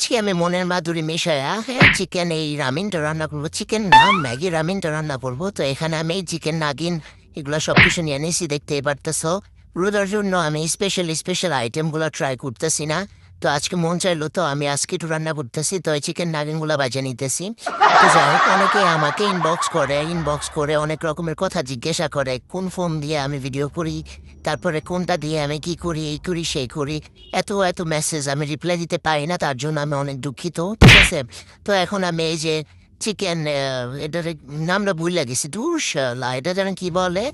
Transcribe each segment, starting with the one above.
আজকে আমি মনের মাধুরী মিশায়া চিকেন এই রামিনটা রান্না করবো। চিকেন না, ম্যাগি রামিনটা রান্না করবো। তো এখানে আমি চিকেন নাগিন এগুলো সবকিছু নিয়ে নিয়েছি, দেখতেই পারতেছো। রোজার জন্য আমি স্পেশাল স্পেশাল আইটেমগুলো ট্রাই করতেছি না। তো আজকে মন চাইলো, তো আমি আজকে একটু রান্না করতেছি। তো এই চিকেন নাগিনগুলো বাজে নিতেছি। তো যাই হোক, অনেকে আমাকে ইনবক্স করে অনেক রকমের কথা জিজ্ঞাসা করে, কোন ফোন দিয়ে আমি ভিডিও করি, তারপরে কোনটা দিয়ে আমি কি করি, এই করি সেই করি। এত এত মেসেজ আমি রিপ্লাই দিতে পারি না, তার জন্য আমি অনেক দুঃখিত, ঠিক আছে। তো এখন আমি এই যে চিকেন, এটার নামটা ভুলে গেছি, দুশালা এটা যেন কি বলে,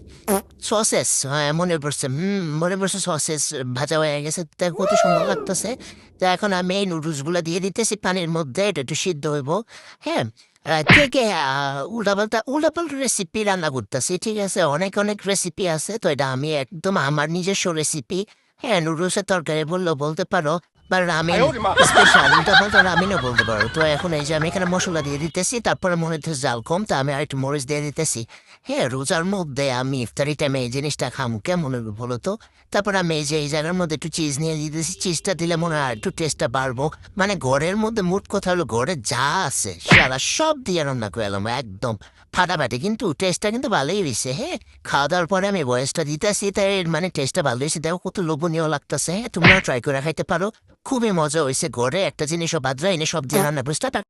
সসেস, হ্যাঁ মনে পড়ছে, মনে পড়ছে, সসেস ভাজা হয়ে গেছে, তা কত সুন্দর লাগতেছে। তো এখন আমি এই নুডলসগুলো দিয়ে দিতেছি পানির মধ্যে, এটা একটু সিদ্ধ হইব। হ্যাঁ, কে কে উল্টাপাল্টা উল্টাপাল্টা রেসিপি রান্না করতেছি, ঠিক আছে। অনেক অনেক রেসিপি আছে, তো এটা আমি একদম আমার নিজস্ব রেসিপি। হ্যাঁ, নুডলসের তরকারি বললেও বলতে পারো, বা রামেন স্পেশাল উল্টাপাল্টা রামেনও বলতে পারো। তো এখন এই যে আমি এখানে মশলা দিয়ে দিতেছি, তারপরে মনে হচ্ছে জাল কম, তা আমি আরেকটু মরিচ দিয়ে দিতেছি। হ্যাঁ, রোজার মধ্যে আমি ইফতারি টাইমে এই জিনিসটা খামু, কেমন হবে বলো তো। তারপর আমি এই যে এই জায়গার মধ্যে একটু চিজ নিয়ে দিতেছি, চিজটা দিলে মনে হয় একটু টেস্টটা বাড়বো। মানে ঘরের মধ্যে মোট কথা হলো, ঘরে যা আছে সারা সব দিয়ে রান্না করে এলাম একদম ফাটাফাটি, কিন্তু টেস্টটা কিন্তু ভালোই হয়েছে। হ্যাঁ, খাওয়া দাওয়ার পরে আমি ভয়েসটা দিতেছি, তাই মানে টেস্টটা ভালো হয়েছে, দেখো কত লোভনীয় লাগতেছে। হ্যাঁ, তোমরাও ট্রাই করে খাইতে পারো, খুবই মজা হয়েছে। ঘরে একটা জিনিসও বাদ এনে সব দিয়ে রান্না বুঝতে